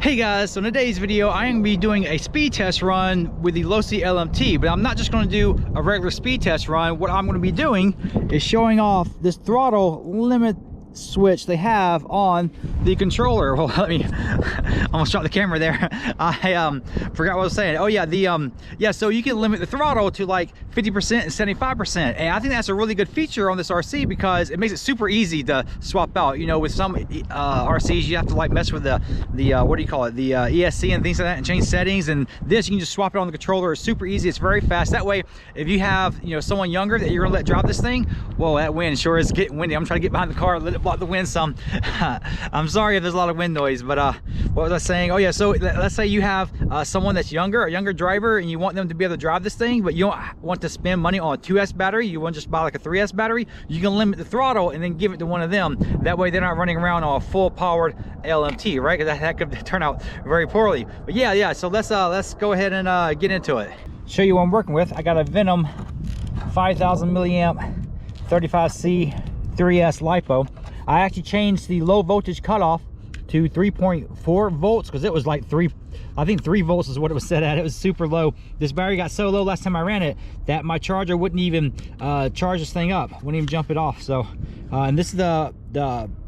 Hey guys, so in today's video I am going to be doing a speed test run with the Losi LMT, but I'm not just going to do a regular speed test run. What I'm going to be doing is showing off this throttle limit switch they have on the controller. Well, let me almost dropped the camera there. I forgot what I was saying. Oh yeah, so you can limit the throttle to like 50% and 75%, and I think that's a really good feature on this RC because it makes it super easy to swap out. You know, with some RCs you have to like mess with the what do you call it, the ESC and things like that, and change settings. And this, you can just swap it on the controller. It's super easy, it's very fast. That way, if you have, you know, someone younger that you're gonna let drive this thing, well, that wind sure is getting windy. I'm trying to get behind the car, let it block the wind some. I'm sorry if there's a lot of wind noise, but what was I saying? Oh yeah, so let's say you have someone that's younger, a younger driver, and you want them to be able to drive this thing, but you don't want to spend money on a 2S battery. You want to just buy like a 3S battery. You can limit the throttle and then give it to one of them. That way they're not running around on a full powered LMT, right? Because that could turn out very poorly. But yeah, so let's go ahead and get into it. Show you what I'm working with. I got a Venom 5000 milliamp 35C 3S LiPo. I actually changed the low voltage cutoff to 3.4 volts because it was like 3 volts is what it was set at. It was super low. This battery got so low last time I ran it that my charger wouldn't even charge this thing up, wouldn't even jump it off. So and this is the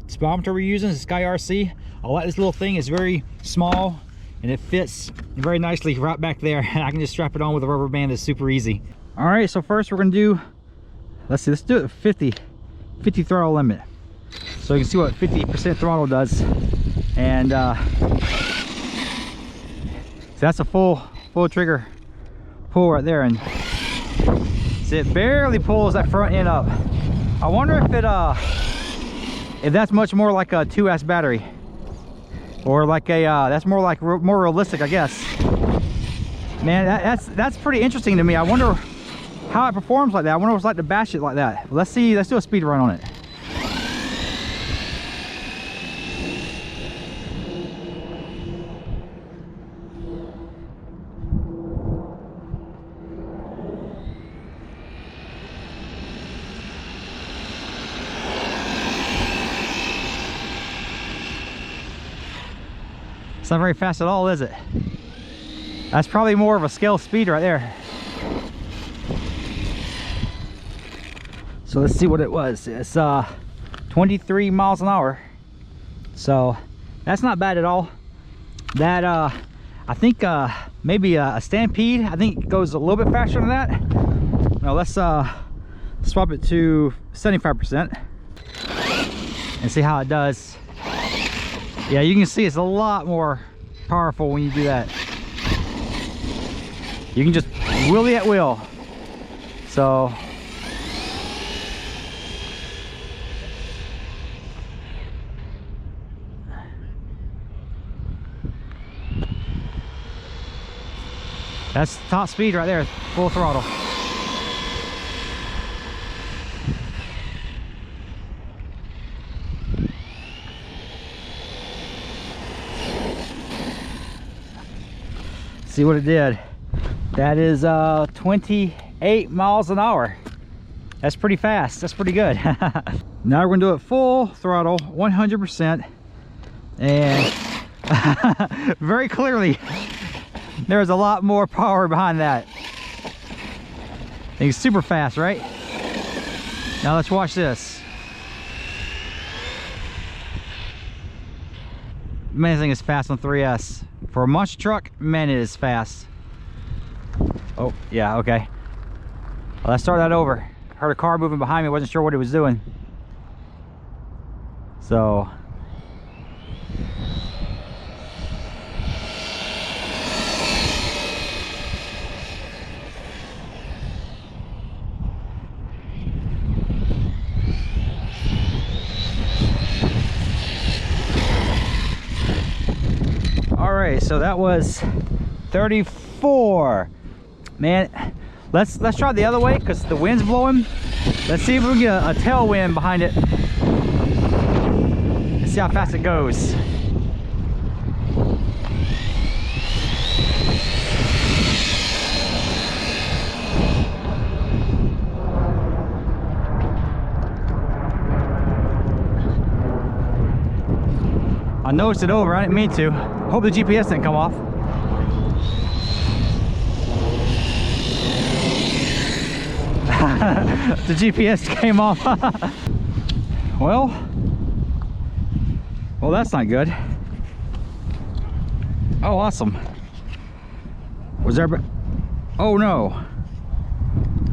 speedometer we're using, the Sky RC. I like this little thing. It's very small and it fits very nicely right back there, and I can just strap it on with a rubber band. It's super easy. All right, so first we're gonna do, let's do it 50 throttle limit, so you can see what 50% throttle does. And so that's a full trigger pull right there, and see, it barely pulls that front end up. I wonder if that's much more like a 2S battery, or like a that's more realistic, I guess. Man, that's pretty interesting to me. I wonder how it performs like that. I wonder what it's like to bash it like that. Let's see, let's do a speed run on it. It's not very fast at all, is it? That's probably more of a scale speed right there. So let's see what it was. It's 23 miles an hour. So that's not bad at all. That I think maybe a Stampede, I think it goes a little bit faster than that. Now let's swap it to 75% and see how it does. Yeah, you can see it's a lot more powerful when you do that. You can just wheelie at will. So that's top speed right there, full throttle. See what it did. That is 28 miles an hour. That's pretty fast. That's pretty good. Now we're gonna do it full throttle, 100%, and very clearly there's a lot more power behind that. It's super fast, right? Now let's watch this. Man, this thing is fast on 3S. For a monster truck, man, it is fast. Oh, yeah, okay. Well, let's start that over. Heard a car moving behind me, wasn't sure what it was doing. So Alright, so that was 34. Man, let's try the other way because the wind's blowing. Let's see if we can get a tailwind behind it. Let's see how fast it goes. I noticed it over, I didn't mean to. Hope the GPS didn't come off. The GPS came off. Well, that's not good. Oh, awesome. Was there? Oh no.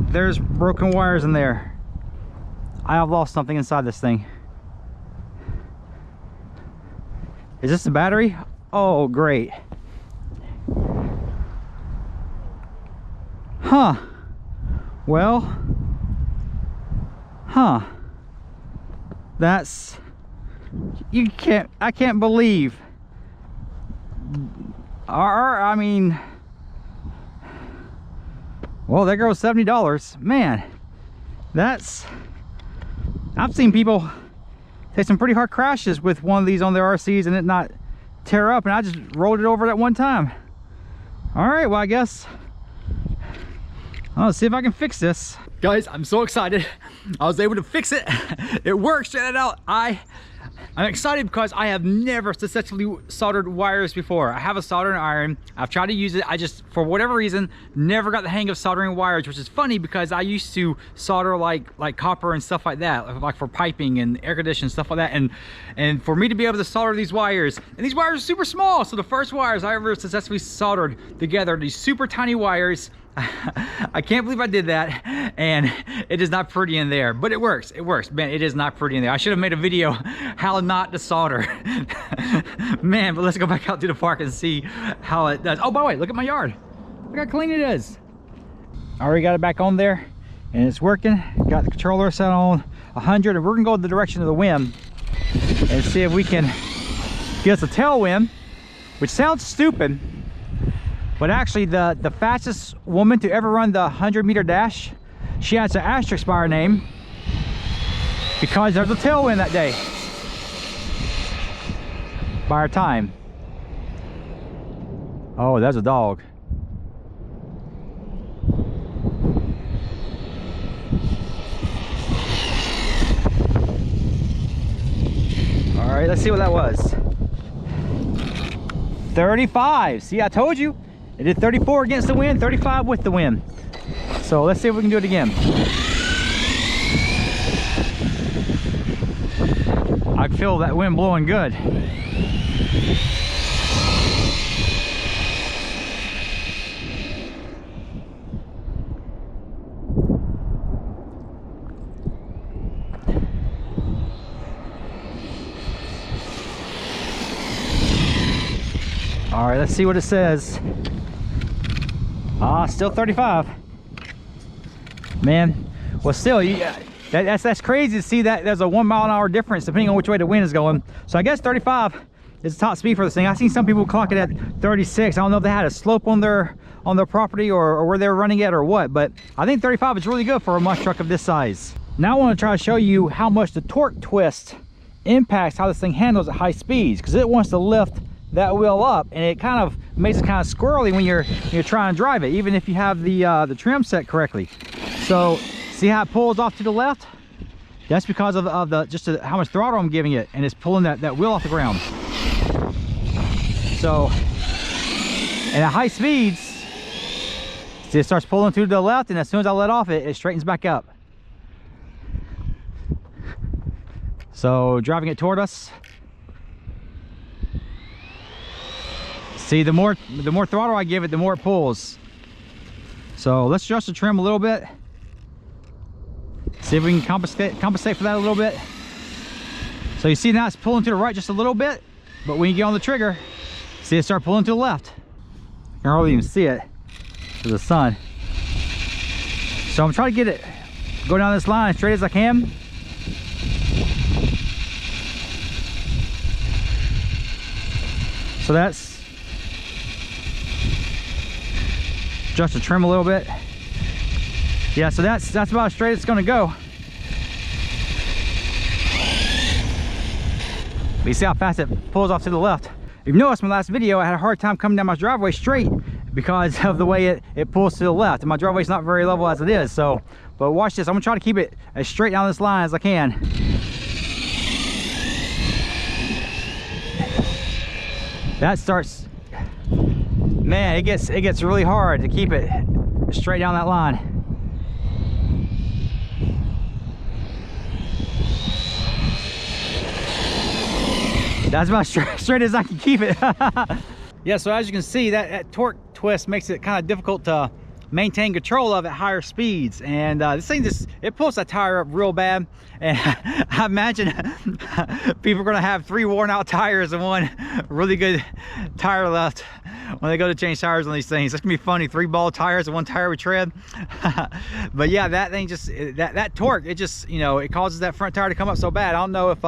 There's broken wires in there. I have lost something inside this thing. Is this the battery? Oh, great. Huh. Well. Huh. That's... I can't believe. I mean... Well, there goes $70. Man, that's... I've seen people take some pretty hard crashes with one of these on their RCs and it not tear up, and I just rolled it over that one time. All right, well, I guess I'll see if I can fix this. Guys, I'm so excited. I was able to fix it. It works. Check it out. I'm excited because I have never successfully soldered wires before. I have a soldering iron. I've tried to use it. I just, for whatever reason, never got the hang of soldering wires, which is funny because I used to solder like copper and stuff like that, like for piping and air conditioning, stuff like that. And for me to be able to solder these wires, and these wires are super small. So the first wires I ever successfully soldered together, these super tiny wires, I can't believe I did that, and it is not pretty in there, but it works. It works, man. It is not pretty in there. I should have made a video how not to solder. Man, but let's go back out to the park and see how it does. Oh, by the way, look at my yard. Look how clean it is. I already got it back on there and it's working. Got the controller set on 100, and we're gonna go in the direction of the wind and see if we can get us a tailwind, which sounds stupid. But actually, the fastest woman to ever run the 100-meter dash, she has an asterisk by her name because there's a tailwind that day by her time. Oh, that's a dog. All right, let's see what that was. 35. See, I told you. It did 34 against the wind, 35 with the wind. So let's see if we can do it again. I can feel that wind blowing good. All right, let's see what it says. Still 35. Man, well, still, that's crazy to see that there's a 1 mile an hour difference depending on which way the wind is going. So I guess 35 is the top speed for this thing. I've seen some people clock it at 36. I don't know if they had a slope on their property or where they're running it or what, but I think 35 is really good for a monster truck of this size. Now I want to try to show you how much the torque twist impacts how this thing handles at high speeds, because it wants to lift that wheel up, and it kind of makes it kind of squirrely when you're trying to drive it, even if you have the trim set correctly. So see how it pulls off to the left? That's because of how much throttle I'm giving it, and it's pulling that wheel off the ground. So, and at high speeds, see, it starts pulling to the left, and as soon as I let off it straightens back up. So driving it toward us. See, the more throttle I give it, the more it pulls. So let's adjust the trim a little bit. See if we can compensate for that a little bit. So you see now it's pulling to the right just a little bit, but when you get on the trigger, see it start pulling to the left. You can hardly even see it to the sun. So I'm trying to get it, go down this line as straight as I can. So that's, adjust the trim a little bit. Yeah, so that's about as straight as it's gonna go. But you see how fast it pulls off to the left. If you noticed my last video, I had a hard time coming down my driveway straight because of the way it pulls to the left. And my driveway's not very level as it is. So, but watch this, I'm gonna try to keep it as straight down this line as I can. that starts, man, it gets really hard to keep it straight down that line. That's about straight as I can keep it. Yeah, so as you can see, that torque twist makes it kind of difficult to maintain control of at higher speeds, and this thing just, it pulls that tire up real bad. And I imagine people are going to have 3 worn out tires and 1 really good tire left when they go to change tires on these things. It's gonna be funny, 3 ball tires and 1 tire with tread. But yeah, that thing just, that torque, it just, you know, it causes that front tire to come up so bad. I don't know if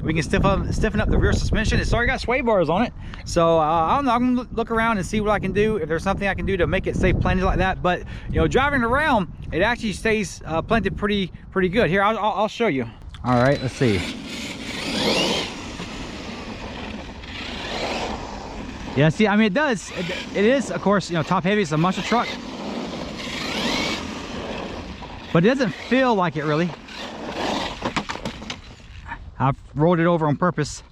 we can stiffen up the rear suspension. It's already got sway bars on it, so I don't know. I'm gonna look around and see what I can do, if there's something I can do to make it stay planted like that. But you know, driving it around, it actually stays planted pretty good. Here, I'll show you. All right, let's see. Yeah, see, I mean, it does. It is, of course, you know, top heavy. It's a muscle truck, but it doesn't feel like it really. I've rolled it over on purpose.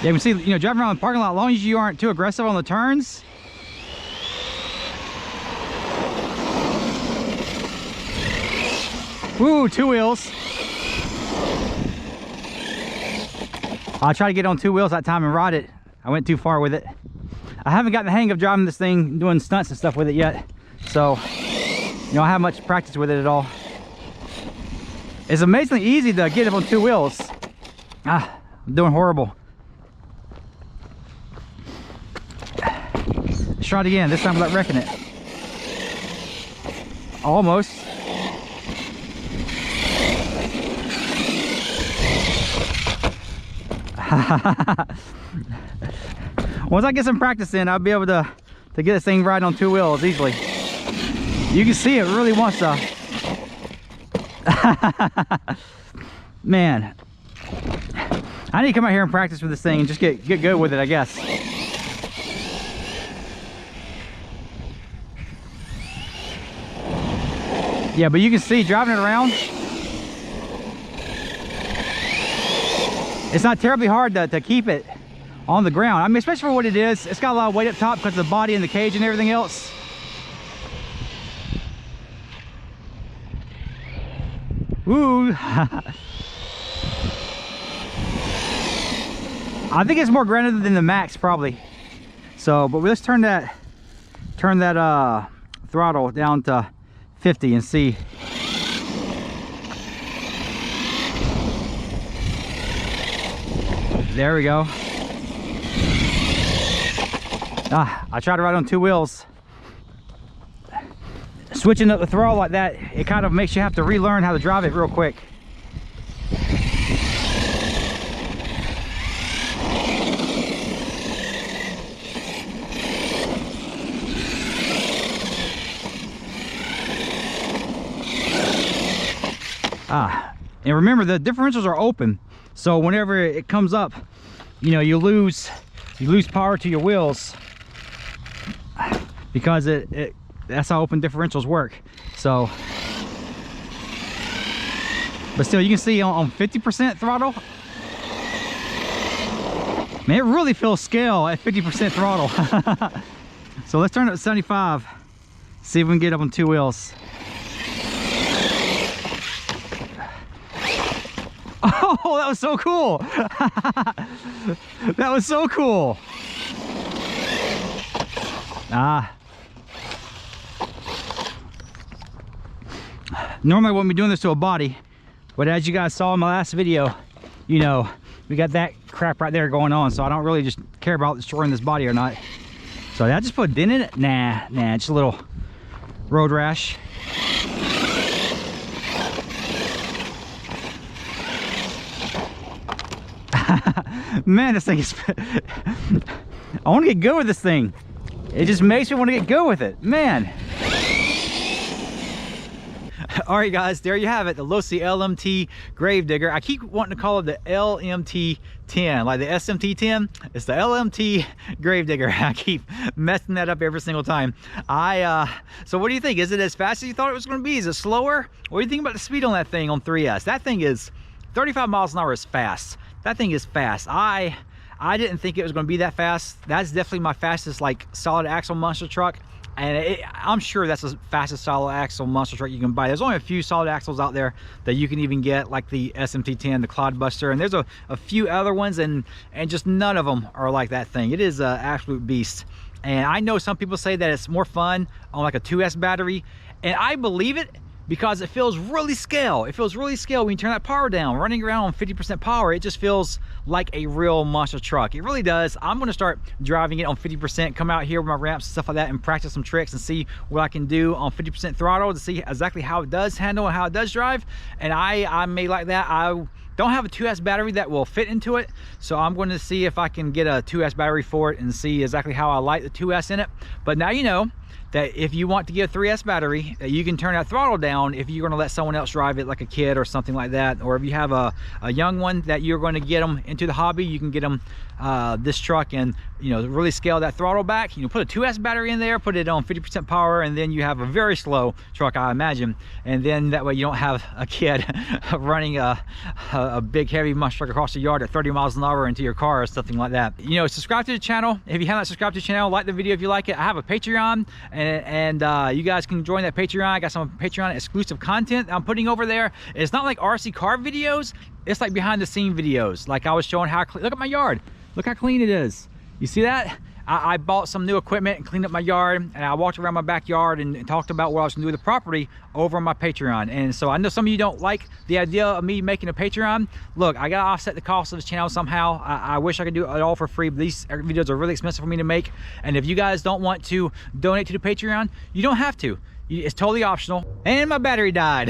Yeah, you can see, you know, driving around the parking lot, as long as you aren't too aggressive on the turns. Woo, 2 wheels. I tried to get on 2 wheels that time and ride it. I went too far with it. I haven't gotten the hang of driving this thing, doing stunts and stuff with it yet. So, you know, I haven't much practice with it at all. It's amazingly easy to get it on 2 wheels. I'm doing horrible. Let's try it again, this time without wrecking it. Almost. Once I get some practice in, I'll be able to get this thing riding on 2 wheels easily. You can see it really wants to. Man, I need to come out here and practice with this thing and just get good with it, I guess. Yeah, but you can see driving it around, it's not terribly hard to keep it on the ground. I mean, especially for what it is. It's got a lot of weight up top because of the body and the cage and everything else. Woo! I think it's more grounded than the Max probably. So, but let's turn that throttle down to 50 and see. There we go. I tried to ride on 2 wheels. Switching up the throttle like that, it kind of makes you have to relearn how to drive it real quick. And remember, the differentials are open, so whenever it comes up, you know, you lose power to your wheels because that's how open differentials work. So, but still, you can see on 50% throttle, man, it really feels scale at 50% throttle. So let's turn it to 75, see if we can get up on 2 wheels. Oh, that was so cool. That was so cool. Normally I wouldn't be doing this to a body, but as you guys saw in my last video, you know, we got that crap right there going on, so I don't really just care about destroying this body or not. So did I just put a dent in it? Nah, just a little road rash. Man, this thing is I want to get good with this thing. It just makes me want to get good with it, man. All right, guys, there you have it, the Losi LMT Grave Digger. I keep wanting to call it the LMT 10, like the SMT 10. It's the LMT Grave Digger. I keep messing that up every single time. So what do you think? Is it as fast as you thought it was going to be? Is it slower? What do you think about the speed on that thing on 3S? That thing is 35 miles an hour is fast. That thing is fast. I didn't think it was going to be that fast. That's definitely my fastest like solid axle monster truck, and I'm sure that's the fastest solid axle monster truck you can buy. There's only a few solid axles out there that you can even get, like the SMT10, the Clodbuster, and there's a few other ones, and just none of them are like that thing. It is an absolute beast. And I know some people say that it's more fun on like a 2S battery, and I believe it, because it feels really scale. It feels really scale when you turn that power down. Running around on 50% power, it just feels like a real monster truck. It really does. I'm gonna start driving it on 50%, come out here with my ramps and stuff like that and practice some tricks and see what I can do on 50% throttle to see exactly how it does handle and how it does drive. And I may like that. I don't have a 2S battery that will fit into it, so I'm going to see if I can get a 2S battery for it and see exactly how I like the 2S in it. But now you know that if you want to get a 3S battery, you can turn that throttle down if you're going to let someone else drive it, like a kid or something like that. Or if you have a young one that you're going to get them into the hobby, you can get them this truck and, you know, really scale that throttle back. You know, put a 2S battery in there, put it on 50% power, and then you have a very slow truck, I imagine. And then that way you don't have a kid running a big heavy monster truck across the yard at 30 miles an hour into your car or something like that. You know, subscribe to the channel if you haven't subscribed to the channel. Like the video if you like it. I have a Patreon, and you guys can join that Patreon. I got some Patreon exclusive content I'm putting over there. It's not like RC car videos, it's like behind the scene videos. Like I was showing how look at my yard, look how clean it is. You see that? I bought some new equipment and cleaned up my yard, and I walked around my backyard and talked about what I was going to do with the property over on my Patreon. And so I know some of you don't like the idea of me making a Patreon. Look, I got to offset the cost of this channel somehow. I wish I could do it all for free, but these videos are really expensive for me to make. And if you guys don't want to donate to the Patreon, you don't have to. It's totally optional. And my battery died.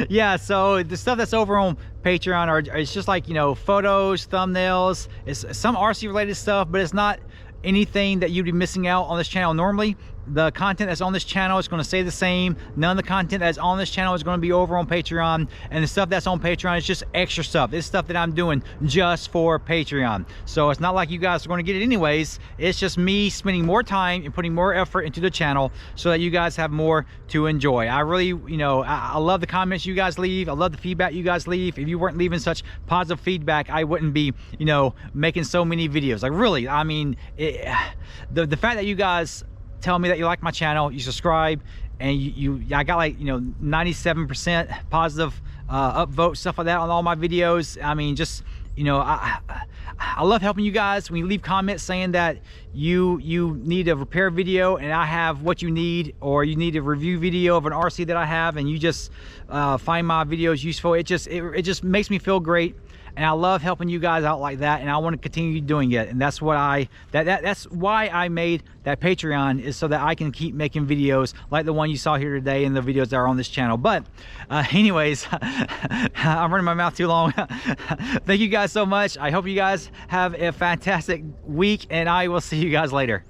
Yeah, so the stuff that's over on Patreon it's just like, you know, photos, thumbnails. It's some RC related stuff, but it's not anything that you'd be missing out on this channel normally. The content that's on this channel is going to stay the same. None of the content that's on this channel is going to be over on Patreon, and the stuff that's on Patreon is just extra stuff. It's stuff that I'm doing just for Patreon, so it's not like you guys are going to get it anyways. It's just me spending more time and putting more effort into the channel so that you guys have more to enjoy. I really, you know, I love the comments you guys leave. I love the feedback you guys leave. If you weren't leaving such positive feedback, I wouldn't be, you know, making so many videos. Like really, I mean, the fact that you guys tell me that you like my channel, you subscribe, and I got like, you know, 97% positive upvote, stuff like that on all my videos. I mean, just, you know, I love helping you guys. When you leave comments saying that you need a repair video and I have what you need, or you need a review video of an RC that I have, and you just find my videos useful, it just makes me feel great. And I love helping you guys out like that, and I want to continue doing it. And that's what that's why I made that Patreon, is so that I can keep making videos like the one you saw here today and the videos that are on this channel. But anyways, I'm running my mouth too long. Thank you guys so much. I hope you guys have a fantastic week, and I will see you guys later.